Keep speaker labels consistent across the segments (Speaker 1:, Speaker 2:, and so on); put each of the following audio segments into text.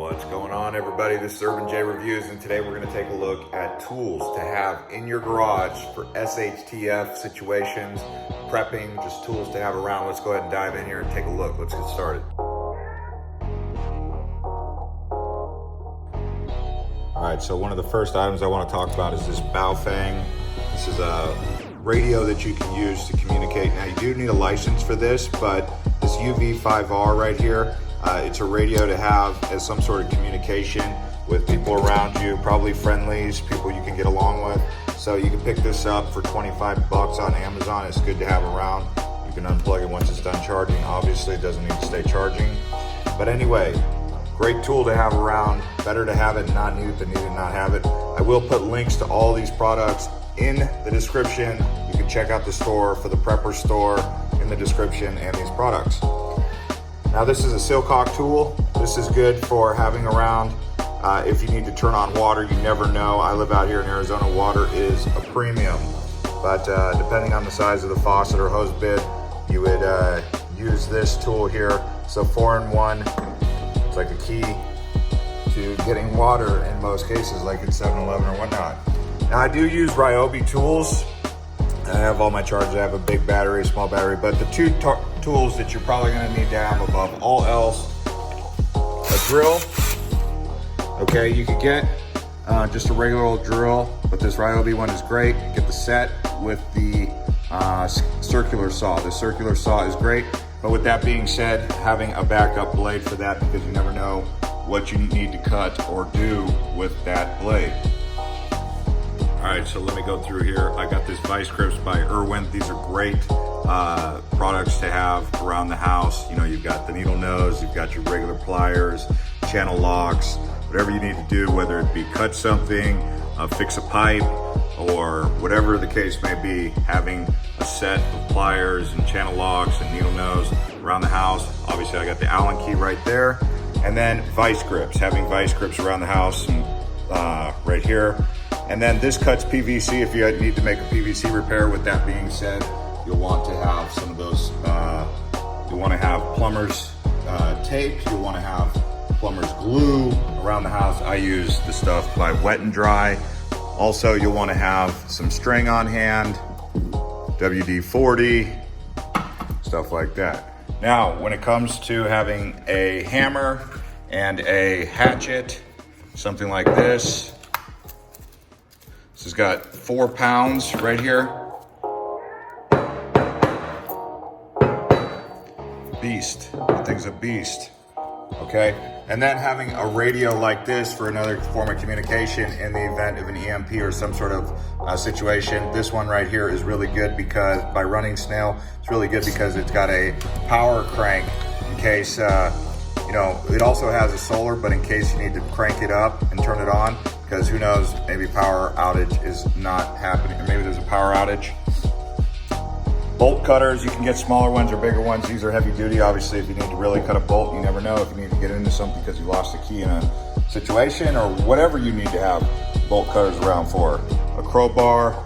Speaker 1: What's going on, everybody? This is Urban J Reviews, and today we're going to take a look at tools to have in your garage for SHTF situations, prepping, just tools to have around. Let's go ahead and dive in here and take a look. Let's get started. All right, so one of the first items I want to talk about is this Bao Fang. This is a radio that you can use to communicate. Now, you do need a license for this, but this UV5R right here, it's a radio to have as some sort of communication with people around you, probably friendlies, people you can get along with. So you can pick this up for 25 bucks on Amazon. It's good to have around. You can unplug it once it's done charging. Obviously, it doesn't need to stay charging. But anyway, great tool to have around. Better to have it and not need it than need it and not have it. I will put links to all these products in the description. You can check out the store for the Prepper store in the description and these products. Now, this is a Silcock tool. This is good for having around if you need to turn on water. You never know. I live out here in Arizona. Water is a premium, but depending on the size of the faucet or hose bit, you would use this tool here. So 4-in-1, it's like a key to getting water in most cases, like at 7-Eleven or whatnot. Now, I do use Ryobi Tools. I have all my chargers. I have a big battery, a small battery, but the two tools that you're probably going to need to have above all else: a drill. Okay, you could get just a regular old drill, but this Ryobi one is great. Get the set with the circular saw. The circular saw is great, but with that being said, having a backup blade for that, because you never know what you need to cut or do with that blade. All right, so let me go through here. I got this Vise grips by Irwin. These are great products to have around the house. You know, you've got the needle nose, you've got your regular pliers, channel locks, whatever you need to do, whether it be cut something, fix a pipe, or whatever the case may be. Having a set of pliers and channel locks and needle nose around the house. Obviously, I got the Allen key right there. And then Vise grips, having Vise grips around the house and right here. And then this cuts PVC if you need to make a PVC repair. With that being said, you'll want to have some of those, you'll want to have plumber's tape, you'll want to have plumber's glue around the house. I use the stuff by Wet and Dry. Also, you'll want to have some string on hand, WD-40, stuff like that. Now, when it comes to having a hammer and a hatchet, something like this, this has got 4 pounds right here. Beast, the thing's a beast, okay? And then having a radio like this for another form of communication in the event of an EMP or some sort of situation. This one right here is really good because by running snail, it's really good because it's got a power crank in case, you know, it also has a solar, but in case you need to crank it up and turn it on, because who knows, maybe power outage is not happening, or maybe there's a power outage. Bolt cutters, you can get smaller ones or bigger ones. These are heavy duty. Obviously, if you need to really cut a bolt, you never know if you need to get into something because you lost a key in a situation or whatever you need to have bolt cutters around for. A crowbar,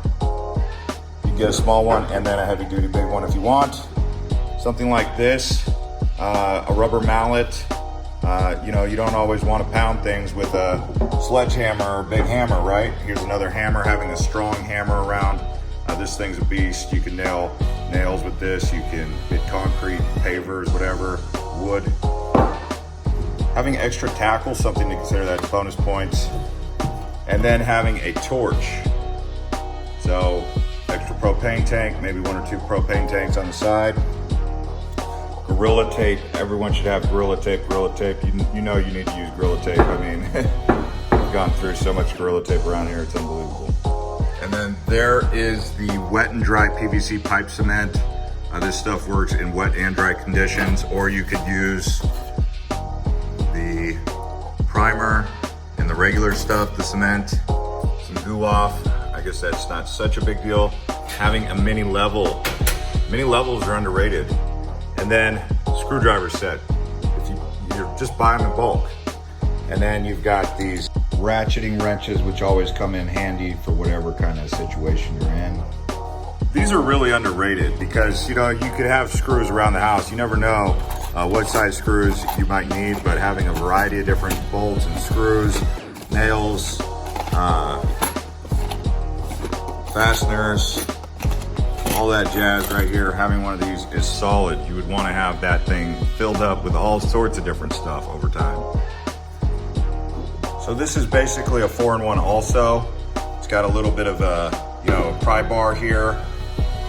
Speaker 1: you can get a small one and then a heavy duty big one if you want. Something like this, a rubber mallet. You know, you don't always want to pound things with a sledgehammer or big hammer, right? Here's another hammer, having a strong hammer around. This thing's a beast. You can nail nails with this. You can hit concrete, pavers, whatever, wood. Having extra tackle, something to consider, that's bonus points. And then having a torch. So extra propane tank, maybe 1 or 2 propane tanks on the side. Gorilla tape, everyone should have Gorilla tape. Gorilla tape, you know you need to use Gorilla tape. I mean, I've gone through so much Gorilla tape around here, it's unbelievable. And then there is the Wet and Dry PVC Pipe Cement. This stuff works in wet and dry conditions, or you could use the primer and the regular stuff, the cement, some goo off. I guess that's not such a big deal. Having a mini level. Mini levels are underrated. And then screwdriver set. If you just buy them in bulk. And then you've got these ratcheting wrenches, which always come in handy for whatever kind of situation you're in. These are really underrated because, you know, you could have screws around the house. You never know what size screws you might need, but having a variety of different bolts and screws, nails, fasteners, all that jazz right here, having one of these is solid. You would want to have that thing filled up with all sorts of different stuff over time. So this is basically a 4-in-1 also. It's got a little bit of a, pry bar here,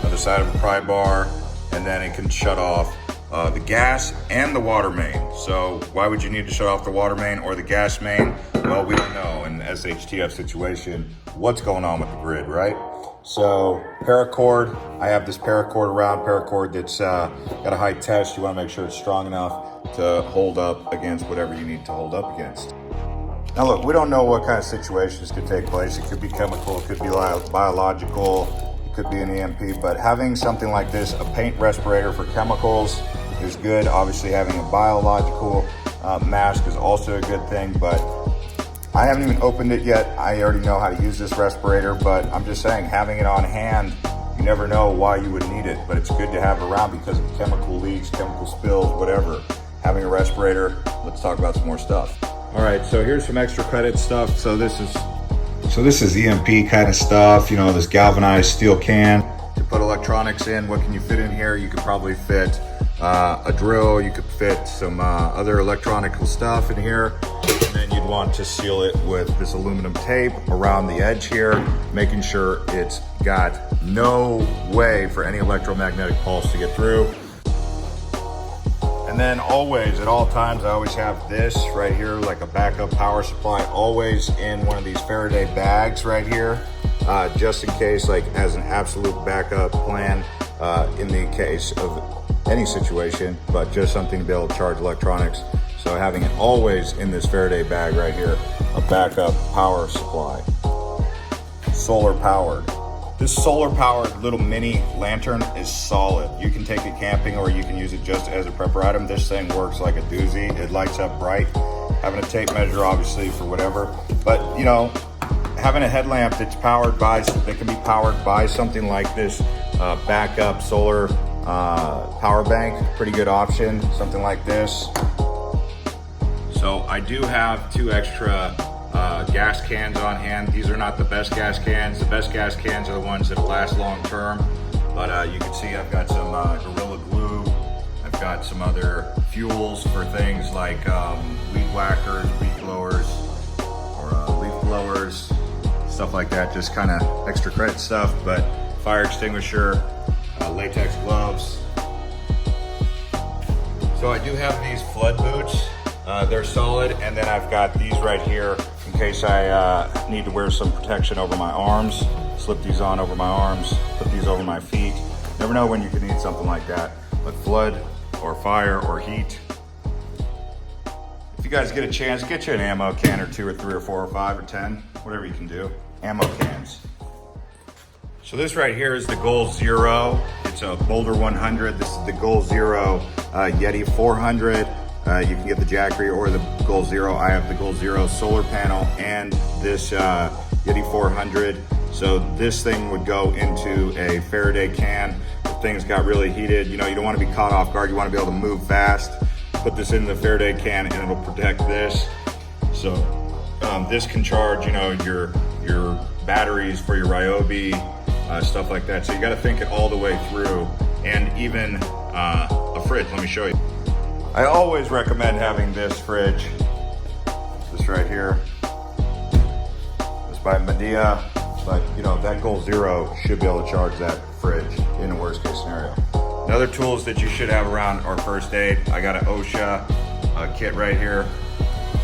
Speaker 1: other side of a pry bar, and then it can shut off the gas and the water main. So why would you need to shut off the water main or the gas main? Well, we don't know in the SHTF situation what's going on with the grid, right? So paracord, I have this paracord that's got a high test. You want to make sure it's strong enough to hold up against whatever you need to hold up against. Now look, we don't know what kind of situations could take place. It could be chemical, it could be biological, it could be an EMP, but having something like this, a paint respirator for chemicals, is good. Obviously having a biological mask is also a good thing, but I haven't even opened it yet. I already know how to use this respirator, but I'm just saying, having it on hand, you never know why you would need it, but it's good to have around because of chemical leaks, chemical spills, whatever. Having a respirator, let's talk about some more stuff. All right, so here's some extra credit stuff. So this is EMP kind of stuff, this galvanized steel can. To put electronics in, what can you fit in here? You could probably fit a drill, you could fit some other electronical stuff in here. And then you'd want to seal it with this aluminum tape around the edge here, making sure it's got no way for any electromagnetic pulse to get through. And then always, at all times, I always have this right here, like a backup power supply, always in one of these Faraday bags right here, just in case, like as an absolute backup plan in the case of any situation, but just something to be able to charge electronics. So having it always in this Faraday bag right here, a backup power supply. Solar powered. This solar powered little mini lantern is solid. You can take it camping or you can use it just as a prepper item. This thing works like a doozy. It lights up bright. Having a tape measure obviously for whatever, but having a headlamp that can be powered by something like this backup solar power bank, pretty good option, something like this. So I do have 2 extra gas cans on hand. These are not the best gas cans. The best gas cans are the ones that last long term. But you can see I've got some Gorilla Glue. I've got some other fuels for things like weed whackers, weed blowers, or leaf blowers, stuff like that. Just kind of extra credit stuff. But fire extinguisher, latex gloves. So I do have these flood boots. They're solid, and then I've got these right here in case I need to wear some protection over my arms. Slip these on over my arms, put these over my feet. Never know when you can need something like that, but flood or fire or heat. If you guys get a chance, get you an ammo can or 2 or 3 or 4 or 5 or 10, whatever you can do. Ammo cans. So this right here is the Goal Zero. It's a Boulder 100. This is the Goal Zero Yeti 400. You can get the Jackery or the Goal Zero. I have the Goal Zero solar panel and this Yeti 400. So this thing would go into a Faraday can. If things got really heated, you don't want to be caught off guard. You want to be able to move fast. Put this in the Faraday can and it'll protect this. So this can charge, your batteries for your Ryobi, stuff like that. So you got to think it all the way through, and even a fridge. Let me show you. I always recommend having this fridge, this right here. It's by Medea, but that Goal Zero should be able to charge that fridge in a worst case scenario. Other tools that you should have around are first aid. I got an OSHA kit right here,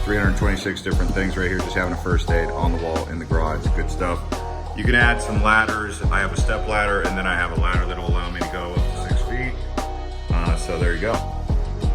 Speaker 1: 326 different things right here, just having a first aid on the wall in the garage, good stuff. You can add some ladders. I have a step ladder, and then I have a ladder that will allow me to go up to 6 feet. So there you go.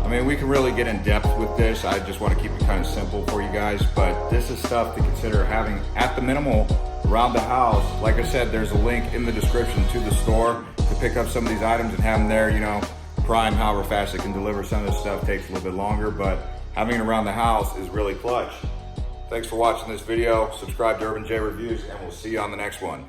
Speaker 1: I mean, we can really get in depth with this. I just want to keep it kind of simple for you guys, but this is stuff to consider having at the minimal around the house. Like I said, there's a link in the description to the store to pick up some of these items and have them there, prime however fast it can deliver. Some of this stuff takes a little bit longer, but having it around the house is really clutch. Thanks for watching this video. Subscribe to Urban J Reviews, and we'll see you on the next one.